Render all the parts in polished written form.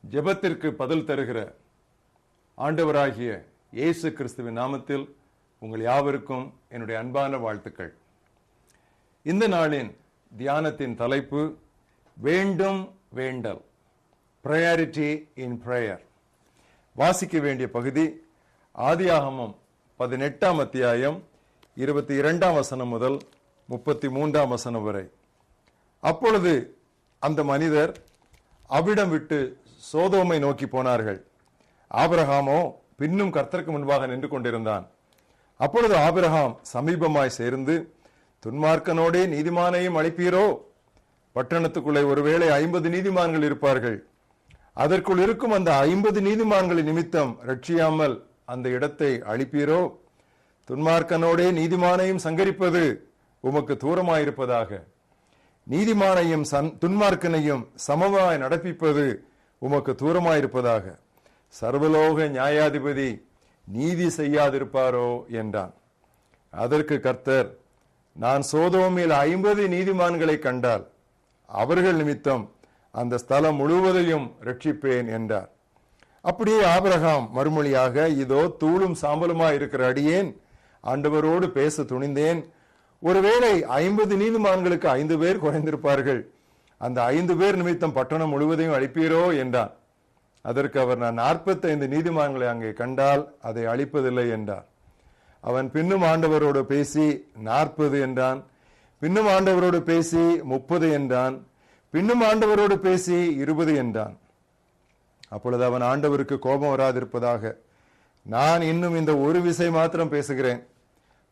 ஜெபத்திற்கு பதில் தருகிற ஆண்டவராகிய இயேசு கிறிஸ்துவின் நாமத்தில் உங்கள் யாவருக்கும் என்னுடைய அன்பான வாழ்த்துக்கள். இந்த நாளின் தியானத்தின் தலைப்பு வேண்டும் வேண்டல், பிரையாரிட்டி இன் பிரேயர். வாசிக்க வேண்டிய பகுதி ஆதியாகமம் 18ஆம் அத்தியாயம் 22ஆம் வசனம் முதல் 33ஆம் வசனம் வரை. அப்பொழுது அந்த மனிதர் அவ்விடம் விட்டு சோதோமை நோக்கி போனார்கள். ஆபிரகாமோ பின்னும் கர்த்தருக்கு முன்பாக நின்று கொண்டிருந்தான். அப்பொழுது ஆபிரகாம் சமீபமாய் சேர்ந்து, துன்மார்க்கனோடே நீதிமானையும் அழைப்பீரோ? பட்டணத்துக்குள்ளே ஒருவேளை 50 நீதிமான்கள் இருப்பார்கள். அதற்குள் இருக்கும் அந்த 50 நீதிமான்களின் நிமித்தம் ரட்சியாமல் அந்த இடத்தை அழிப்பீரோ? துன்மார்க்கனோடே நீதிமானையும் சங்கரிப்பது உமக்கு தூரமாயிருப்பதாக. நீதிமானையும் துன்மார்க்கனையும் சமமாய் நடப்பிப்பது உமக்கு தூரமாயிருப்பதாக. சர்வலோக நியாயாதிபதி நீதி செய்யாதிருப்பாரோ என்றான். அதற்கு கர்த்தர், நான் சோதோமில் 50 நீதிமான்களை கண்டால் அவர்கள் நிமித்தம் அந்த ஸ்தலம் முழுவதையும் ரட்சிப்பேன் என்றார். அப்படியே ஆபிரகாம் மறுமொழியாக, இதோ தூளும் சாம்பலுமாய் இருக்கிற அடியேன் ஆண்டவரோடு பேச துணிந்தேன். ஒருவேளை 50 நீதிமான்களுக்கு 5 பேர் குறைந்திருப்பார்கள். அந்த 5 பேர் நிமித்தம் பட்டணம் முழுவதையும் அழிப்பீரோ என்றான். அதற்கு அவர், நான் 45 நீதிமான்களை அங்கே கண்டால் அதை அழிப்பதில்லை என்றார். அவன் பின்னும் ஆண்டவரோடு பேசி 40 என்றான். பின்னும் ஆண்டவரோடு பேசி 30 என்றான். பின்னும் ஆண்டவரோடு பேசி 20 என்றான். அப்பொழுது அவன் ஆண்டவருக்கு கோபம் வராதிருப்பதாக, நான் இன்னும் இந்த ஒரு விசை மாத்திரம் பேசுகிறேன்,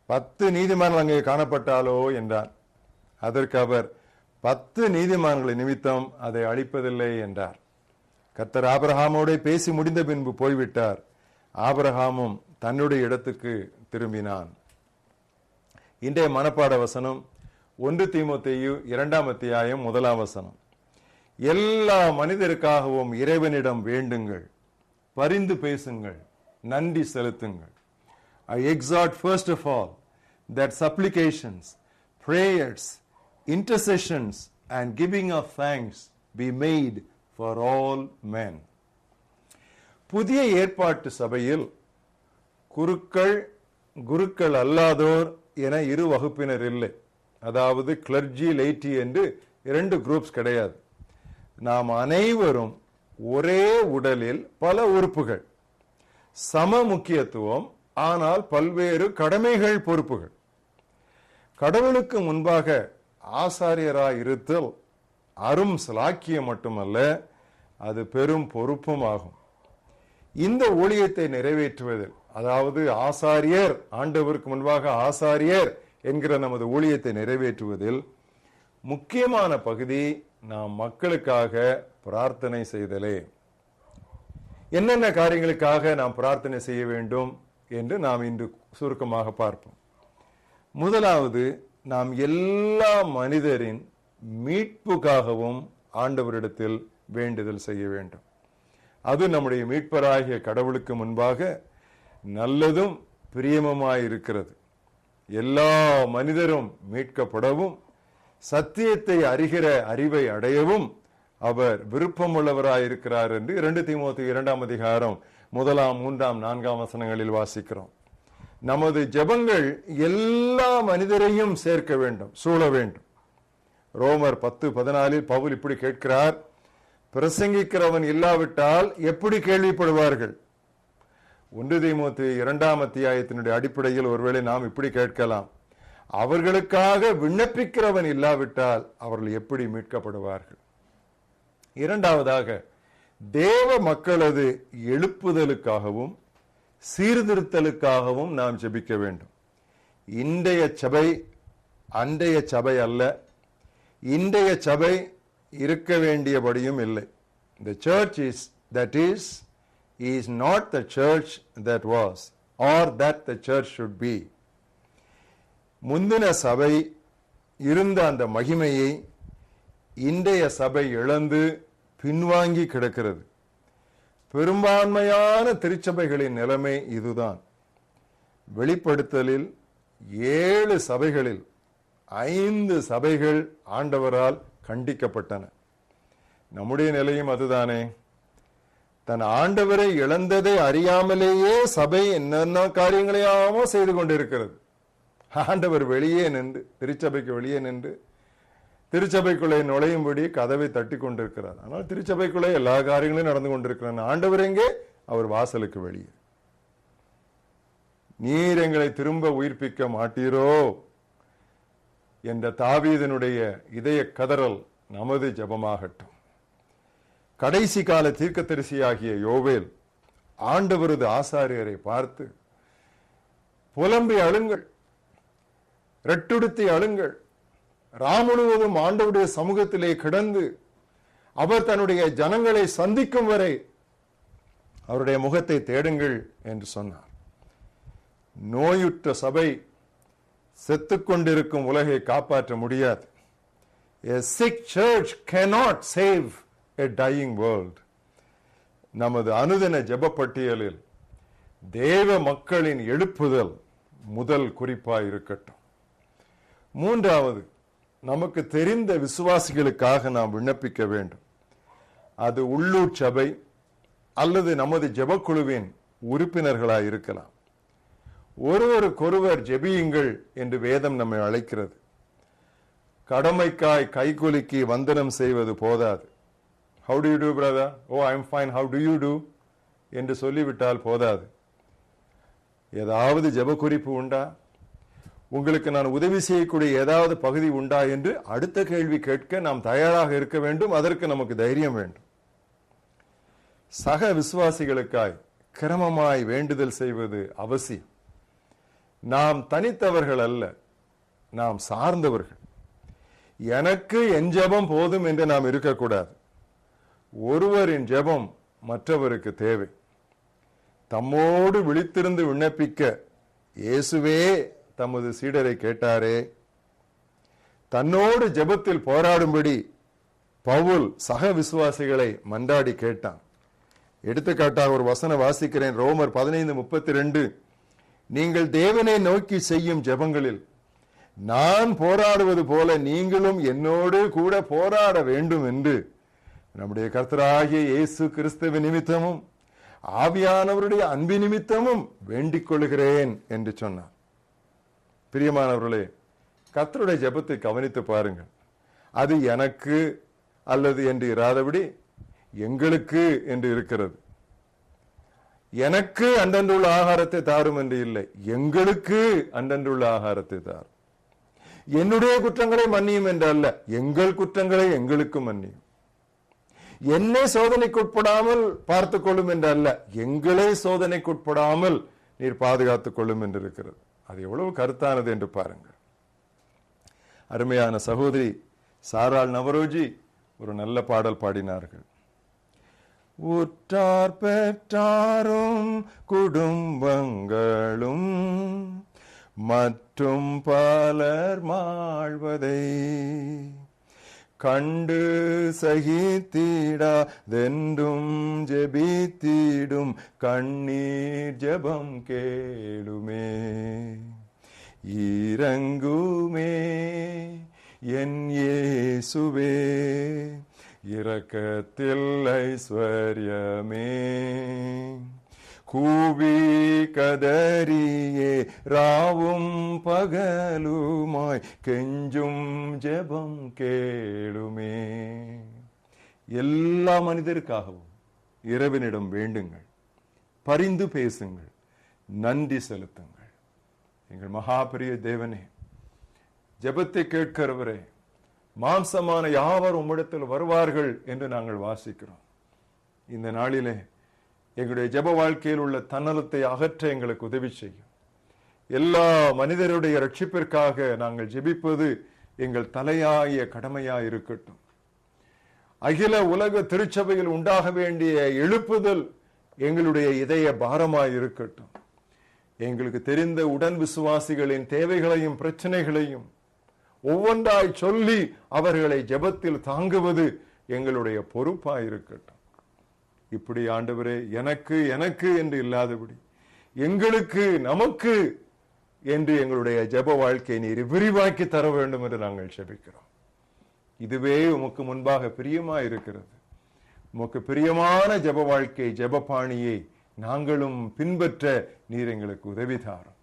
10 நீதிமான்கள் அங்கே காணப்பட்டாலோ என்றான். அதற்கு அவர், 10 நீதிமான்களை நிமித்தம் அதை அழிப்பதில்லை என்றார். கர்த்தர் ஆபிரகாமோடு பேசி முடிந்த பின்பு போய்விட்டார். ஆபிரகாமும் தன்னுடைய இடத்துக்கு திரும்பினான். இன்றைய மனப்பாட வசனம் 1 தீமோத்தேயு 2ஆம் அத்தியாயம் 1ஆம் வசனம். எல்லா மனிதருக்காகவும் இறைவனிடம் வேண்டுங்கள், பரிந்து பேசுங்கள், நன்றி செலுத்துங்கள். I exhort first of all that supplications, prayers, intercessions and giving of thanks be made for all men. புதிய ஏற்பாட்டு சபையில் குருக்கள் அல்லாதோர் என 2 வகுப்பினர் இல்லை. அதாவது கிளர்ஜி, லைட்டி என்று 2 குரூப்ஸ் கிடையாது. நாம் அனைவரும் ஒரே உடலில் பல உறுப்புகள், சம முக்கியத்துவம், ஆனால் பல்வேறு கடமைகள், பொறுப்புகள். கடவுளுக்கு முன்பாக ஆசாரியராய் இருத்தல் அரும் சிலாக்கியம் மட்டுமல்ல, அது பெரும் பொறுப்பும் ஆகும். இந்த ஊழியத்தை நிறைவேற்றுவதில், அதாவது ஆசாரியர், ஆண்டவருக்கு முன்பாக ஆசாரியர் என்கிற நமது ஊழியத்தை நிறைவேற்றுவதில் முக்கியமான பகுதி நாம் மக்களுக்காக பிரார்த்தனை செய்தலே. என்னென்ன காரியங்களுக்காக நாம் பிரார்த்தனை செய்ய வேண்டும் என்று நாம் இன்று சுருக்கமாக பார்ப்போம். முதலாவது, நாம் எல்லா மனிதரின் மீட்புக்காகவும் ஆண்டவரிடத்தில் வேண்டுதல் செய்ய வேண்டும். அது நம்முடைய மீட்பராகிய கடவுளுக்கு முன்பாக நல்லதும் பிரியமுமாயிருக்கிறது. எல்லா மனிதரும் மீட்கப்படவும் சத்தியத்தை அறிகிற அறிவை அடையவும் அவர் விருப்பமுள்ளவராயிருக்கிறார் என்று 2 தீமோத்தேயு 2ஆம் அதிகாரம் 1, 3, 4 வசனங்களில் வாசிக்கிறோம். நமது ஜெபங்கள் எல்லா மனிதரையும் சேர்க்க வேண்டும், சூழ வேண்டும். ரோமர் 10:14 பவுல் இப்படி கேட்கிறார், பிரசங்கிக்கிறவன் இல்லாவிட்டால் எப்படி கேள்விப்படுவார்கள்? 1 தீமோத்தேயு 2ஆம் அத்தியாயத்தினுடைய அடிப்படையில் ஒருவேளை நாம் இப்படி கேட்கலாம், அவர்களுக்காக விண்ணப்பிக்கிறவன் இல்லாவிட்டால் அவர்கள் எப்படி மீட்கப்படுவார்கள்? இரண்டாவதாக, தேவ மக்களது எழுப்புதலுக்காகவும் சீர்திருத்தலுக்காகவும் நாம் ஜெபிக்க வேண்டும். இன்றைய சபை அன்றைய சபை அல்ல, இன்றைய சபை இருக்க வேண்டியபடியும் இல்லை. The church is not the church that was or that the church should be. முந்தின சபை இருந்த அந்த மகிமையை இன்றைய சபை இழந்து பின்வாங்கி கிடக்கிறது. பெரும்பான்மையான திருச்சபைகளின் நிலைமை இதுதான். வெளிப்படுத்தலில் 7 சபைகளில் 5 சபைகள் ஆண்டவரால் கண்டிக்கப்பட்டன. நம்முடைய நிலையும் அதுதானே. தன் ஆண்டவரை இழந்ததை அறியாமலேயே சபை என்னென்ன காரியங்களையாமோ செய்து கொண்டிருக்கிறது. ஆண்டவர் வெளியே நின்று, திருச்சபைக்கு வெளியே நின்று திருச்சபைக்குள்ளே நுழையும்படி கதவை தட்டி கொண்டிருக்கிறார். ஆனால் திருச்சபைக்குள்ளே எல்லா காரியங்களையும் நடந்து கொண்டிருக்கிறார். ஆண்டவர் எங்கே? அவர் வாசலுக்கு வெளியே. நீர் எங்களை திரும்ப உயிர்ப்பிக்க மாட்டீரோ என்ற தாவீதனுடைய இதய கதறல் நமது ஜெபமாகட்டும். கடைசி கால தீர்க்கதரிசியாகிய யோவேல் ஆண்டவரது ஆசாரியரை பார்த்து, புலம்பி அழுங்கள், ரெட்டுடுத்தி அழுங்கள், முழுவதும் ஆண்டவருடைய சமூகத்திலே கிடந்து அவர் தன்னுடைய ஜனங்களை சந்திக்கும் வரை அவருடைய முகத்தை தேடுங்கள் என்று சொன்னார். நோயுற்ற சபை செத்துக்கொண்டிருக்கும் உலகை காப்பாற்ற முடியாது. A sick church cannot save a dying world. நமது அனுதின ஜெப பட்டியலில் தேவ மக்களின் எழுப்புதல் முதல் குறிப்பாய் இருக்கட்டும். மூன்றாவது, நமக்கு தெரிந்த விசுவாசிகளுக்காக நாம் விண்ணப்பிக்க வேண்டும். அது உள்ளூர் சபை அல்லது நமது ஜெபக்குழுவின் உறுப்பினர்களாய் இருக்கலாம். ஒருவருக்கொருவர் ஜெபியுங்கள் என்று வேதம் நம்மை அழைக்கிறது. கடமைக்காய் கைகுலுக்கி வந்தனம் செய்வது போதாது. How do you do, brother? Oh, I am fine. How do you do? என்று சொல்லிவிட்டால் போதாது. ஏதாவது ஜெப குறிப்பு உண்டா, உங்களுக்கு நான் உதவி செய்யக்கூடிய ஏதாவது பகுதி உண்டா என்று அடுத்த கேள்வி கேட்க நாம் தயாராக இருக்க வேண்டும். அதற்கு நமக்கு தைரியம் வேண்டும். சக விசுவாசிகளுக்காய் கிரமமாய் வேண்டுதல் செய்வது அவசியம். நாம் தனித்தவர்கள் அல்ல, நாம் சார்ந்தவர்கள். எனக்கு என் ஜெபம் போதும் என்று நாம் இருக்கக்கூடாது. ஒருவரின் ஜெபம் மற்றவருக்கு தேவை. தம்மோடு விழித்திருந்து விண்ணப்பிக்க இயேசுவே தமது சீடரை கேட்டாரே. தன்னோடு ஜெபத்தில் போராடும்படி பவுல் சக விசுவாசிகளை மன்றாடி கேட்டான். எடுத்துக்காட்டாக ஒரு வசனம் வாசிக்கிறேன். ரோமர் 15:32. நீங்கள் தேவனை நோக்கி செய்யும் ஜெபங்களில் நான் போராடுவது போல நீங்களும் என்னோடு கூட போராட வேண்டும் என்று நம்முடைய கர்த்தராகிய இயேசு கிறிஸ்துவின் நிமித்தமும் ஆவியானவருடைய அன்பு நிமித்தமும் வேண்டிக் கொள்கிறேன் என்று சொன்னார். பிரியமானவர்களே, கர்த்தருடைய ஜெபத்தை கவனித்து பாருங்கள். அது எனக்கு அல்லது என்று இராதபடி எங்களுக்கு என்று இருக்கிறது. எனக்கு அன்றன்றுள்ள ஆகாரத்தை தாரும் என்று இல்லை, எங்களுக்கு அன்றன்றுள்ள ஆகாரத்தை தாரும். என்னுடைய குற்றங்களை மன்னியும் என்று அல்ல, எங்கள் குற்றங்களை எங்களுக்கு மன்னியும். என்னை சோதனைக்குட்படாமல் பார்த்துக் கொள்ளும் என்று அல்ல, எங்களை சோதனைக்குட்படாமல் நீர் பாதுகாத்துக் கொள்ளும் என்று இருக்கிறது. அது எவ்வளவு கருத்தானது என்று பாருங்கள். அருமையான சகோதரி சாராள் நவரோஜி ஒரு நல்ல பாடல் பாடினார்கள். உற்றார் பெற்றாரும் குடும்பங்களும் மற்றும் பலர் மாழ்வதை கண்டு சகித்திடாதென்றும் ஜெபித்திடும் கண்ணீர் ஜெபம் கேளுமே. இரங்குமே என் இயேசுவே, இரக்கத்தில் ஐஸ்வர்யமே. கூவி கதறியே ராவும் பகலுமாய் கெஞ்சும் ஜெபம் கேளுமே. எல்லா மனிதருக்காகவும் இறைவனிடம் வேண்டுங்கள், பரிந்து பேசுங்கள், நன்றி செலுத்துங்கள். எங்கள் மகாபெரிய தேவனே, ஜெபத்தை கேட்கிறவரே, மாம்சமான யாவர் உம்மிடத்தில் வருவார்கள் என்று நாங்கள் வாசிக்கிறோம். இந்த நாளிலே எங்களுடைய ஜெப வாழ்க்கையில் உள்ள தன்னலத்தை அகற்ற எங்களுக்கு உதவி செய்யும். எல்லா மனிதருடைய ரட்சிப்பிற்காக நாங்கள் ஜெபிப்பது எங்கள் தலையாய கடமையாய் இருக்கட்டும். அகில உலக திருச்சபையில் உண்டாக வேண்டிய எழுப்புதல் எங்களுடைய இதய பாரமாய் இருக்கட்டும். எங்களுக்கு தெரிந்த உடன் விசுவாசிகளின் தேவைகளையும் பிரச்சனைகளையும் ஒவ்வொன்றாய் சொல்லி அவர்களை ஜெபத்தில் தாங்குவது எங்களுடைய பொறுப்பாய் இருக்கட்டும். இப்படி ஆண்டவரே, எனக்கு எனக்கு என்று இல்லாதபடி எங்களுக்கு நமக்கு என்று எங்களுடைய ஜெப வாழ்க்கை நீர் விரிவாக்கி தர வேண்டும் என்று நாங்கள் ஜெபிக்கிறோம். இதுவே உமக்கு முன்பாக பிரியமாய் இருக்கிறது. உமக்கு பிரியமான ஜெப வாழ்க்கை, ஜெப பாணியை நாங்களும் பின்பற்ற நீர் எங்களுக்கு உதவி தாரும்.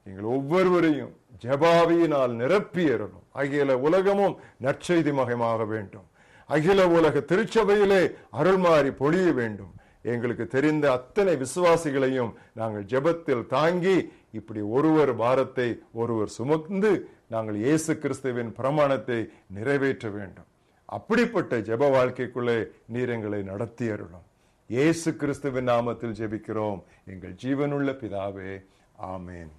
எங்கள் ஒவ்வொருவரையும் ஜெபாவியினால் நிரப்பியறணும். அகில உலகமும் நற்செய்தி மகமாக வேண்டும். அகில உலக திருச்சபையிலே அருள்மாறி பொழிய வேண்டும். எங்களுக்கு தெரிந்த அத்தனை விசுவாசிகளையும் நாங்கள் ஜெபத்தில் தாங்கி இப்படி ஒருவர் பாரத்தை ஒருவர் சுமந்து நாங்கள் இயேசு கிறிஸ்துவின் பிரமாணத்தை நிறைவேற்ற வேண்டும். அப்படிப்பட்ட ஜெப வாழ்க்கைக்குள்ளே நீர் எங்களை நடத்தி அருளும். இயேசு கிறிஸ்துவின் நாமத்தில் ஜெபிக்கிறோம் எங்கள் ஜீவனுள்ள பிதாவே, ஆமேன்.